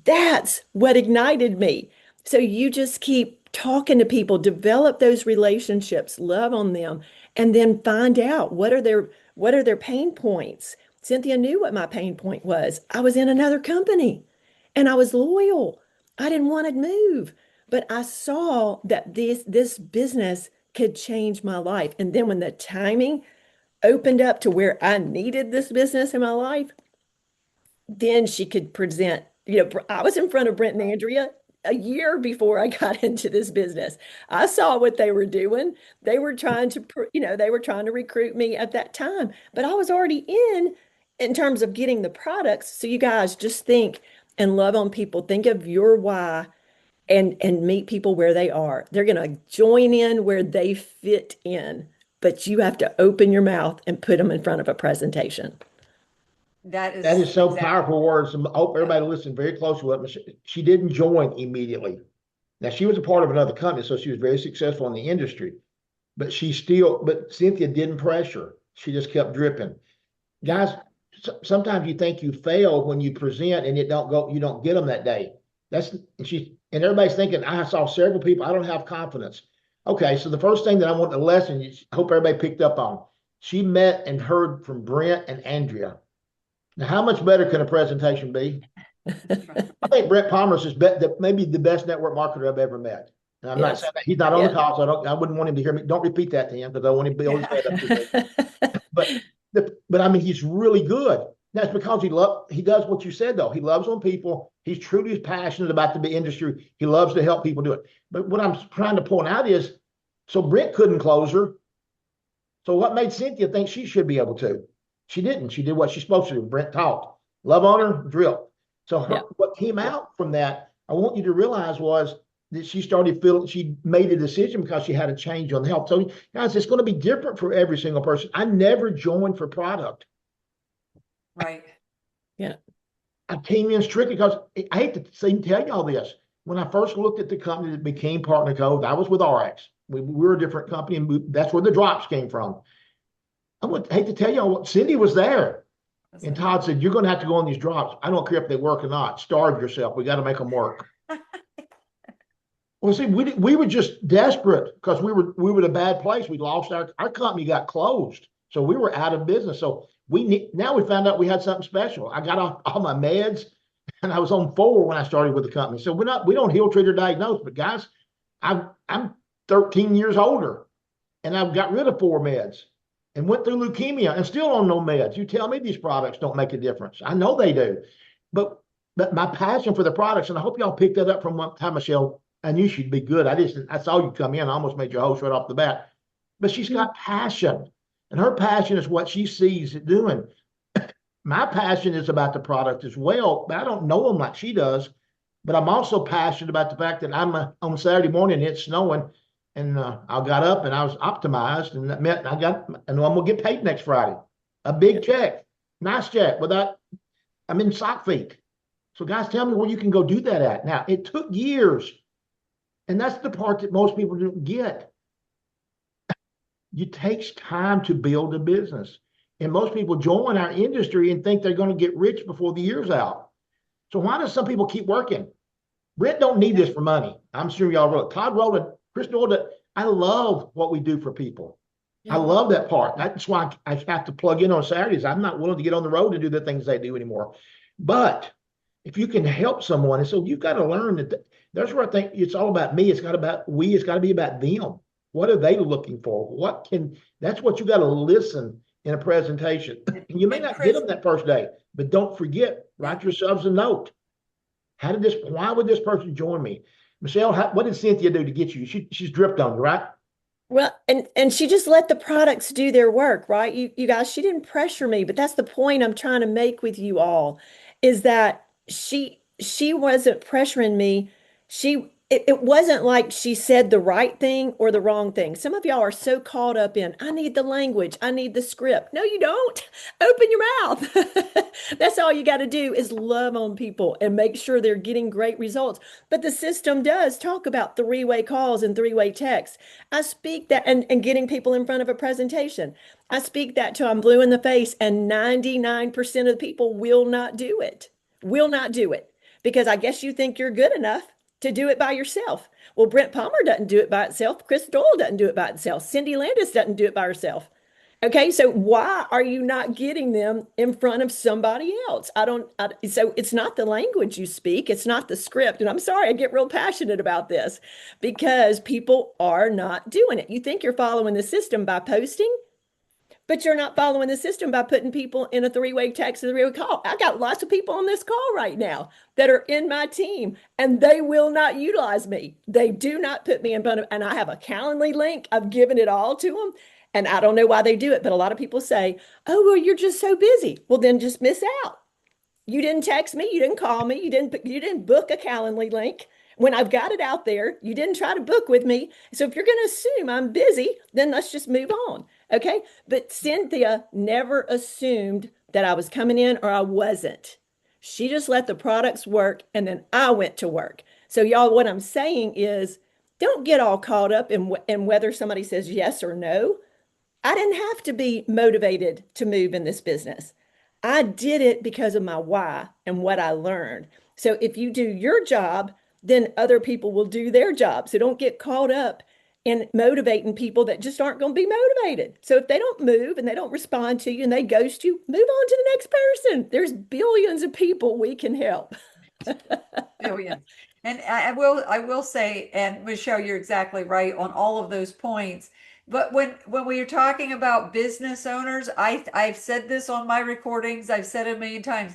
that's what ignited me. So you just keep talking to people, develop those relationships, love on them, and then find out what are their pain points. Cynthia knew what my pain point was. I was in another company and I was loyal. I didn't want to move, but I saw that this business could change my life. And then when the timing opened up to where I needed this business in my life, then she could present. I was in front of Brent and Andrea a year before I got into this business. I saw what they were doing. They were trying to, they were trying to recruit me at that time, but I was already in terms of getting the products. So you guys just think and love on people. Think of your why and meet people where they are. They're going to join in where they fit in, but you have to open your mouth and put them in front of a presentation. That that is is so exactly. powerful words. I hope everybody listen very closely to what she didn't join immediately. Now she was a part of another company, so she was very successful in the industry. But Cynthia didn't pressure. She just kept dripping. Guys, sometimes you think you fail when you present and you don't get them that day. And everybody's thinking, I saw several people, I don't have confidence. Okay, so the first thing that I want the lesson, I hope everybody picked up on, she met and heard from Brent and Andrea. Now, how much better can a presentation be? I think Brent Palmer's is maybe the best network marketer I've ever met. And I'm not Yes. saying that he's not on the Yeah. call, so I wouldn't want him to hear me. Don't repeat that to him because I want him to build his head up too big. But but I mean, he's really good. That's because he does what you said though. He loves on people. He's truly passionate about the industry. He loves to help people do it. But what I'm trying to point out is, so Brent couldn't close her. So what made Cynthia think she should be able to? She didn't. She did what she's supposed to do. Brent talked. Love on her, drill. So Yeah. what came out from that, I want you to realize was that she started feeling, she made a decision because she had a change on health. So guys, it's going to be different for every single person. I never joined for product. Right. Yeah. I came in strictly because I hate to tell y'all this. When I first looked at the company that became Partner Code, I was with RX. We were a different company, and that's where the drops came from. Hate to tell y'all, Cindy was there. And Todd said, you're going to have to go on these drops. I don't care if they work or not. Starve yourself. We got to make them work. Well, see, we were just desperate because we were in a bad place. We lost our company got closed. So we were out of business. So now we found out we had something special. I got off all my meds and I was on 4 when I started with the company. So we don't heal, treat, or diagnose. But guys, I'm 13 years older and I've got rid of 4 meds and went through leukemia and still on no meds. You tell me these products don't make a difference. I know they do. But my passion for the products, and I hope y'all picked that up from one time, Michelle. I knew she'd be good. I saw you come in. I almost made your host right off the bat. But she's got passion, and her passion is what she sees it doing. My passion is about the product as well, but I don't know them like she does. But I'm also passionate about the fact that I'm on Saturday morning, it's snowing, and I got up and I was optimized, and that meant and I'm gonna get paid next Friday, a big check, nice check. I'm in sock feet. So guys, tell me where you can go do that at. Now, it took years. And that's the part that most people don't get. It takes time to build a business. And most people join our industry and think they're going to get rich before the year's out. So why do some people keep working? Brent don't need this for money. I'm sure y'all wrote. Todd wrote it. Chris wrote it. I love what we do for people. I love that part. That's why I have to plug in on Saturdays. I'm not willing to get on the road to do the things they do anymore. But if you can help someone, and so you've got to learn that that's where I think it's all about me. It's got about we. It's got to be about them. What are they looking for? That's what you got to listen in a presentation. And you may not get them that first day, but don't forget, write yourselves a note. Why would this person join me? Michelle, what did Cynthia do to get you? She's dripped on you, right? Well, and she just let the products do their work, right? You guys, she didn't pressure me, but that's the point I'm trying to make with you all, is that she wasn't pressuring me. It wasn't like she said the right thing or the wrong thing. Some of y'all are so caught up in, I need the language, I need the script. No, you don't. Open your mouth. That's all you got to do is love on people and make sure they're getting great results. But the system does talk about 3-way calls and 3-way texts. I speak that and getting people in front of a presentation. I speak that till I'm blue in the face, and 99% of the people will not do it. Will not do it because I guess you think you're good enough to do it by yourself. Well, Brent Palmer doesn't do it by itself. Chris Doyle doesn't do it by itself. Cindy Landis doesn't do it by herself. Okay, so why are you not getting them in front of somebody else? So it's not the language you speak, it's not the script. And I'm sorry, I get real passionate about this because people are not doing it. You think you're following the system by posting, but you're not following the system by putting people in a 3-way text or 3-way call. I got lots of people on this call right now that are in my team, and they will not utilize me. They do not put me in front of, and I have a Calendly link. I've given it all to them, and I don't know why they do it, but a lot of people say, oh, well, you're just so busy. Well, then just miss out. You didn't text me. You didn't call me. You didn't book a Calendly link. When I've got it out there, you didn't try to book with me. So if you're going to assume I'm busy, then let's just move on. Okay. But Cynthia never assumed that I was coming in or I wasn't. She just let the products work and then I went to work. So y'all, what I'm saying is don't get all caught up in whether somebody says yes or no. I didn't have to be motivated to move in this business. I did it because of my why and what I learned. So if you do your job, then other people will do their job. So don't get caught up in motivating people that just aren't going to be motivated. So if they don't move and they don't respond to you and they ghost you, move on to the next person. There's billions of people we can help. Billions. And I will say, and Michelle, you're exactly right on all of those points. But when we are talking about business owners, I've said this on my recordings, I've said it a million times.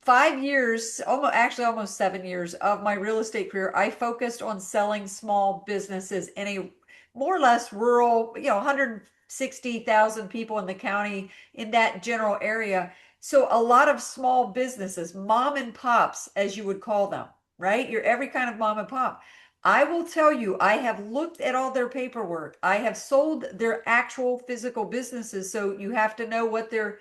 5 years, almost 7 years of my real estate career, I focused on selling small businesses in a more or less rural, 160,000 people in the county in that general area. So a lot of small businesses, mom and pops, as you would call them, right? You're every kind of mom and pop. I will tell you, I have looked at all their paperwork. I have sold their actual physical businesses. So you have to know what they're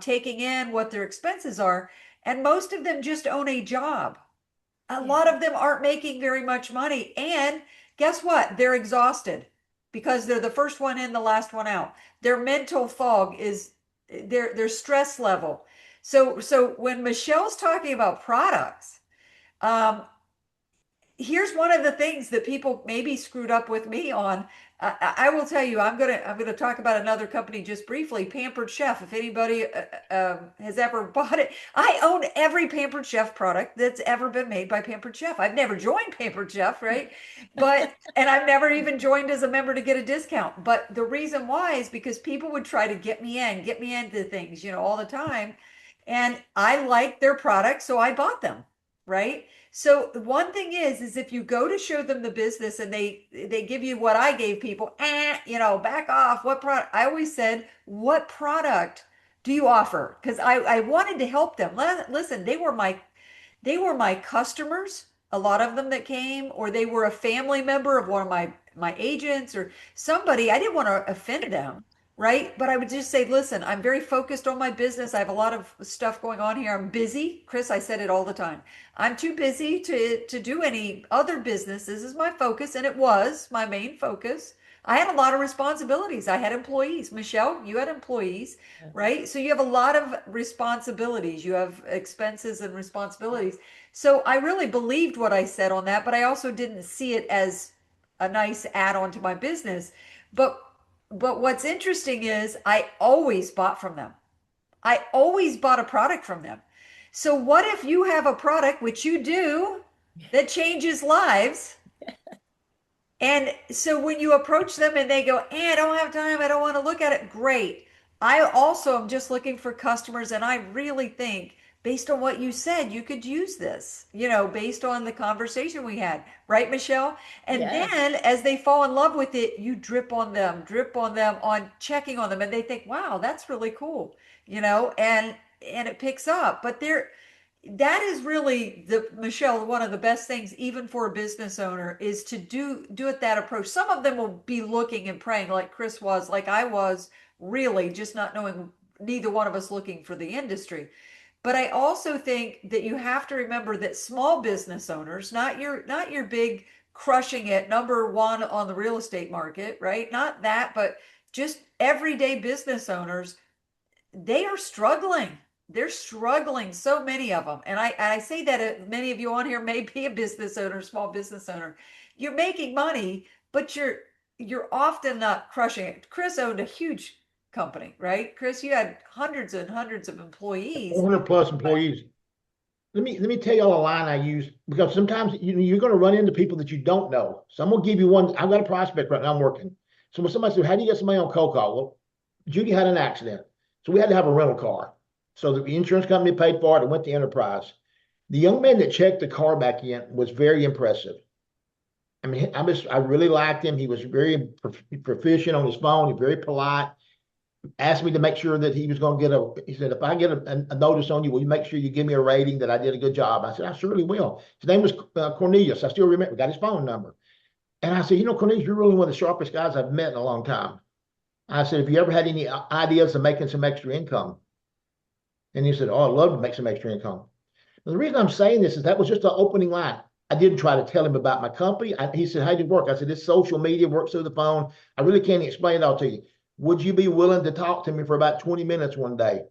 taking in, what their expenses are. And most of them just own a job. A lot of them aren't making very much money. And guess what? They're exhausted because they're the first one in, the last one out. Their mental fog is their stress level. So when Michelle's talking about products, um, here's one of the things that people maybe screwed up with me on. I will tell you, I'm gonna talk about another company just briefly, Pampered Chef. If anybody has ever bought it, I own every Pampered Chef product that's ever been made by Pampered Chef. I've never joined Pampered Chef, right? And I've never even joined as a member to get a discount. But the reason why is because people would try to get me into things, all the time. And I liked their products, so I bought them, right? So one thing is if you go to show them the business and they give you what I gave people, back off. What product? I always said, what product do you offer? Because I wanted to help them. Listen, they were my customers, a lot of them that came, or they were a family member of one of my agents or somebody. I didn't want to offend them, right? But I would just say, listen, I'm very focused on my business. I have a lot of stuff going on here. I'm busy. Chris, I said it all the time. I'm too busy to do any other business. This is my focus, and it was my main focus. I had a lot of responsibilities. I had employees. Michelle, you had employees, right? So you have a lot of responsibilities. You have expenses and responsibilities. So I really believed what I said on that, but I also didn't see it as a nice add-on to my business. But what's interesting is I always bought from them. I always bought a product from them. So what if you have a product, which you do, that changes lives? And so when you approach them and they go, I don't have time, I don't want to look at it, great. I also am just looking for customers, and I really think, based on what you said, you could use this, based on the conversation we had, right, Michelle? And Yes. then as they fall in love with it, you drip on them, on checking on them, and they think, wow, that's really cool, and it picks up. But that is really, the Michelle, one of the best things, even for a business owner, is to do it that approach. Some of them will be looking and praying, like Chris was, like I was, really just not knowing, neither one of us looking for the industry. But I also think that you have to remember that small business owners, not your big crushing it number one on the real estate market, right? Not that, but just everyday business owners, they are struggling. They're struggling, so many of them. And I say that many of you on here may be a business owner, small business owner. You're making money, but you're often not crushing it. Chris owned a huge company, right? Chris, you had hundreds and hundreds of employees. 400 plus employees. Let me tell you all a line I use, because sometimes you're going to run into people that you don't know. Some will give you one. I've got a prospect right now. I'm working. So when somebody says, "How do you get somebody on cold call?" Well, Judy had an accident, so we had to have a rental car. So the insurance company paid for it and went to Enterprise. The young man that checked the car back in was very impressive. I mean, I really liked him. He was very proficient on his phone. He's very polite. Asked me to make sure that he was going to get he said, if I get a notice on you, will you make sure you give me a rating that I did a good job? I said, I surely will. His name was Cornelius. I still remember, got his phone number. And I said, Cornelius, you're really one of the sharpest guys I've met in a long time. I said, have you ever had any ideas of making some extra income? And he said, oh, I'd love to make some extra income. And the reason I'm saying this is that was just an opening line. I didn't try to tell him about my company. He said, how did it work? I said, this social media works through the phone. I really can't explain it all to you. Would you be willing to talk to me for about 20 minutes one day?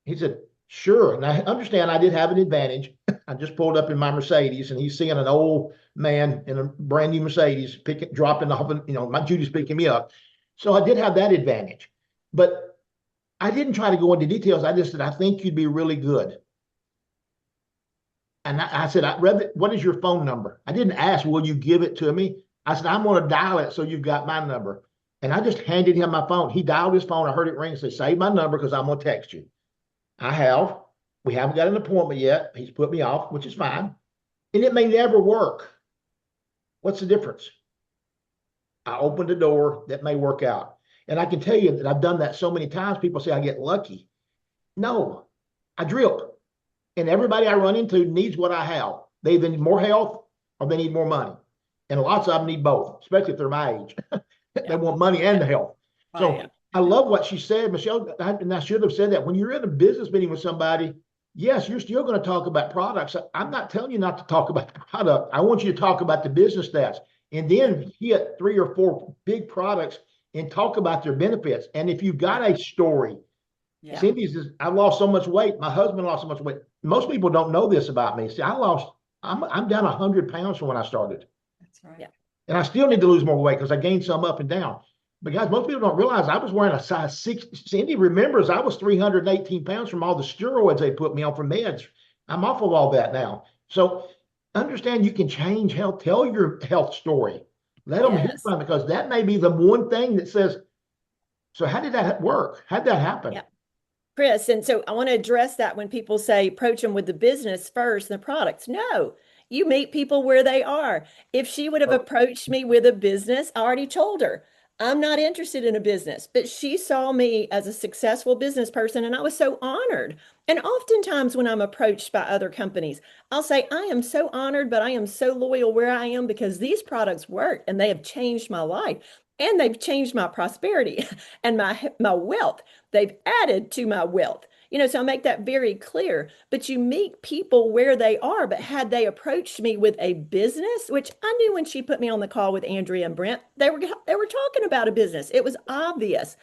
He said, sure. And I understand I did have an advantage. I just pulled up in my Mercedes, and he's seeing an old man in a brand new Mercedes dropping off, my Judy's picking me up. So I did have that advantage. But I didn't try to go into details. I just said, I think you'd be really good. And I said, what is your phone number? I didn't ask, will you give it to me? I said, I'm going to dial it so you've got my number. And I just handed him my phone. He dialed his phone. I heard it ring and said, save my number because I'm going to text you. I have. We haven't got an appointment yet. He's put me off, which is fine. And it may never work. What's the difference? I opened the door that may work out. And I can tell you that I've done that so many times. People say I get lucky. No, I drip. And everybody I run into needs what I have. They either need more health or they need more money. And lots of them need both, especially if they're my age. They Yeah. want money and the health. Oh, So yeah. I love what she said, Michelle, and I should have said that. When you're in a business meeting with somebody, yes, you're still going to talk about products. I'm not telling you not to talk about the product. I want you to talk about the business stats and then hit 3 or 4 big products and talk about their benefits. And if you've got a story, Yeah. Cindy's is, I lost so much weight. My husband lost so much weight. Most people don't know this about me. See, I'm down 100 pounds from when I started. That's right. Yeah. And I still need to lose more weight because I gained some up and down. But guys, most people don't realize I was wearing a size 6. Cindy remembers I was 318 pounds from all the steroids they put me on for meds. I'm off of all that now. So understand you can change health. Tell your health story. Let them hear Yes. from it because that may be the one thing that says, so how did that work? How did that happen? Yeah. Chris, and so I want to address that when people say approach them with the business first and the products. No, you meet people where they are. If she would have Oh. approached me with a business, I already told her I'm not interested in a business, but she saw me as a successful business person and I was so honored. And oftentimes when I'm approached by other companies, I'll say, I am so honored, but I am so loyal where I am because these products work and they have changed my life and they've changed my prosperity and my wealth. They've added to my wealth. So I make that very clear. But you meet people where they are. But had they approached me with a business, which I knew when she put me on the call with Andrea and Brent, they were talking about a business. It was obvious.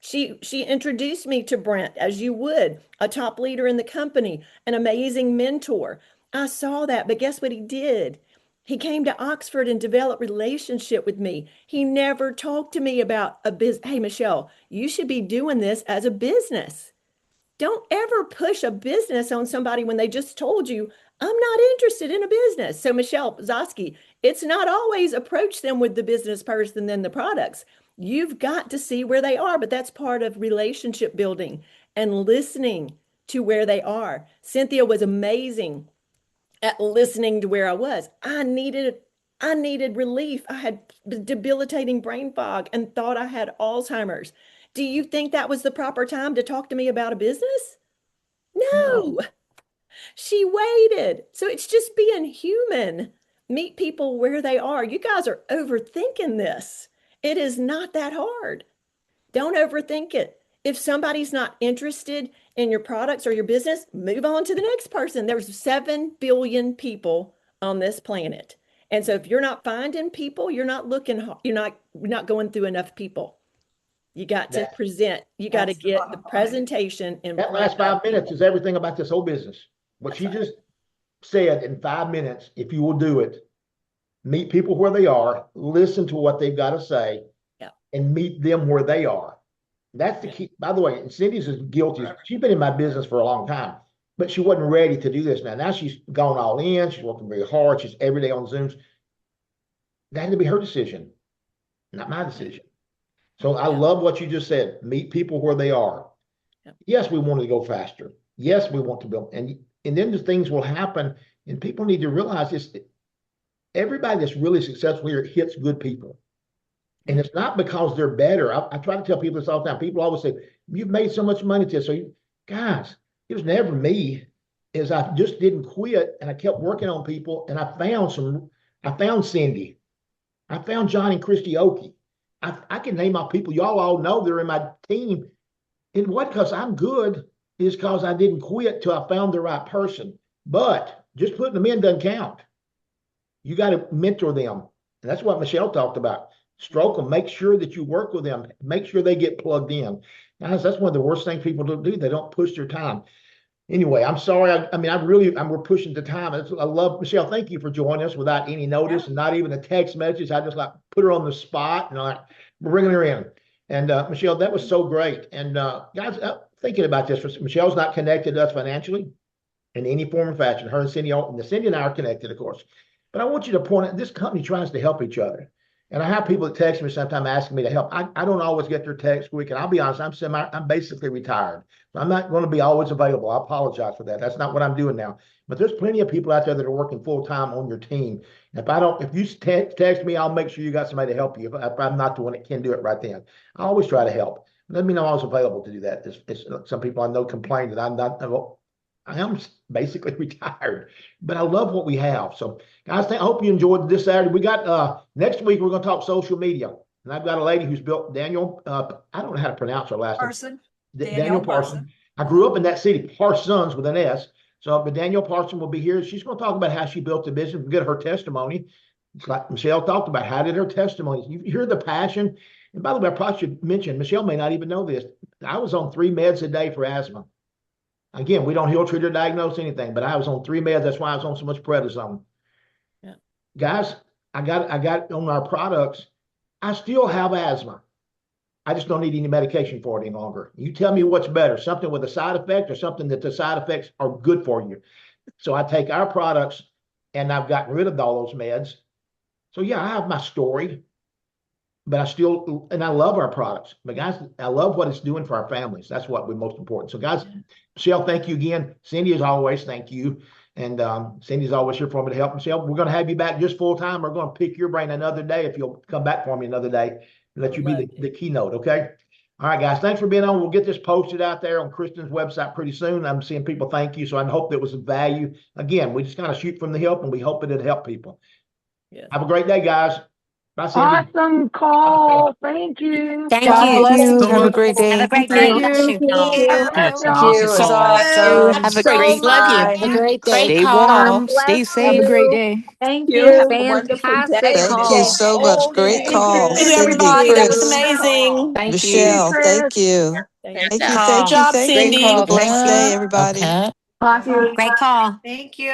She introduced me to Brent, as you would, a top leader in the company, an amazing mentor. I saw that, but guess what he did? He came to Oxford and developed relationship with me. He never talked to me about a business. Hey, Michelle, you should be doing this as a business. Don't ever push a business on somebody when they just told you, I'm not interested in a business. So, Michelle Zosky, it's not always approach them with the business first and then the products. You've got to see where they are, but that's part of relationship building and listening to where they are. Cynthia was amazing at listening to where I was. I needed relief. I had debilitating brain fog and thought I had Alzheimer's. Do you think that was the proper time to talk to me about a business? No. She waited. So it's just being human. Meet people where they are. You guys are overthinking this. It is not that hard. Don't overthink it. If somebody's not interested in your products or your business, move on to the next person. There's 7 billion people on this planet. And so if you're not finding people, you're not going through enough people. You got to present. You got to get the presentation in That front last of 5 minutes people. is everything about this whole business. What That's she right. just said in 5 minutes, if you will do it, meet people where they are, listen to what they've got to say, Yeah. and meet them where they are. That's the key. By the way, Cindy's is guilty. She's been in my business for a long time, but she wasn't ready to do this now. Now she's gone all in. She's working very hard. She's every day on Zooms. That had to be her decision, not my decision. So I love what you just said. Meet people where they are. Yeah. Yes, we want to go faster. Yes, we want to build, and then the things will happen. And people need to realize this. Everybody that's really successful here hits good people. And it's not because they're better. I try to tell people this all the time. People always say, you've made so much money to. So guys, it was never me. Is I just didn't quit and I kept working on people and I found Cindy. I found John and Christy Oakey. I can name off people y'all all know they're in my team. And what because I'm good is because I didn't quit till I found the right person. But just putting them in doesn't count. You got to mentor them. And that's what Michelle talked about. Stroke them. Make sure that you work with them. Make sure they get plugged in. Guys, that's one of the worst things people don't do. They don't push their time. Anyway, I'm sorry. We're pushing the time. I love Michelle. Thank you for joining us without any notice and not even a text message. I just put her on the spot and bringing her in. And Michelle, that was so great. And guys, thinking about this, Michelle's not connected to us financially in any form or fashion. Her and Cindy and I are connected, of course. But I want you to point out this company tries to help each other. And I have people that text me sometimes asking me to help. I don't always get their text quick. And I'll be honest, I'm basically retired. So I'm not going to be always available. I apologize for that. That's not what I'm doing now. But there's plenty of people out there that are working full time on your team. If you text me, I'll make sure you got somebody to help you if I'm not the one that can do it right then. I always try to help. Let me know I was available to do that. Some people I know complain that I'm not, I am basically retired, but I love what we have. So guys, I hope you enjoyed this Saturday. We got, next week, we're going to talk social media. And I've got a lady who's built Daniel, I don't know how to pronounce her last name. Parson, Daniel Parson. I grew up in that city, Parsons with an S. So, but Daniel Parson will be here. She's going to talk about how she built the business. We'll get her testimony. It's like Michelle talked about. How did her testimony? You hear the passion. And by the way, I probably should mention, Michelle may not even know this. I was on 3 meds a day for asthma. Again, we don't heal, treat, or diagnose anything, but I was on 3 meds. That's why I was on so much prednisone. Yeah. Guys, I got on our products. I still have asthma. I just don't need any medication for it any longer. You tell me what's better, something with a side effect or something that the side effects are good for you. So I take our products and I've gotten rid of all those meds. So yeah, I have my story, but I love our products. But guys, I love what it's doing for our families. That's what we're most important. So guys, Michelle, thank you again. Cindy, as always, thank you. And Cindy's always here for me to help. Michelle, we're going to have you back just full time. We're going to pick your brain another day if you'll come back for me another day. Let you be the keynote, okay? All right, guys, thanks for being on. We'll get this posted out there on Kristen's website pretty soon. I'm seeing people thank you, so I hope that was of value. Again, we just kind of shoot from the hip, and we hope it'll help people. Yes. Have a great day, guys. Bye, Cindy. Awesome call. Thank you. Thank God you. bless you. Have a great day. Have a great day. Bless you. Bless Thank y'all. you. It was awesome. Have a so great, love you. much. Have a great day. Stay God warm. Stay bless safe. you. Thank You have you. a wonderful day. Fantastic And Thank you call. so much. Oh, Great thank call. Thank you, you. Cindy, everybody. That was Chris, amazing. Thank you. Michelle, thank you. Thank Thank you. you, Good thank you, job, thank you. Great Cindy. Have a call. Thank blessed you. day, everybody. Bless you. Great call. thank you.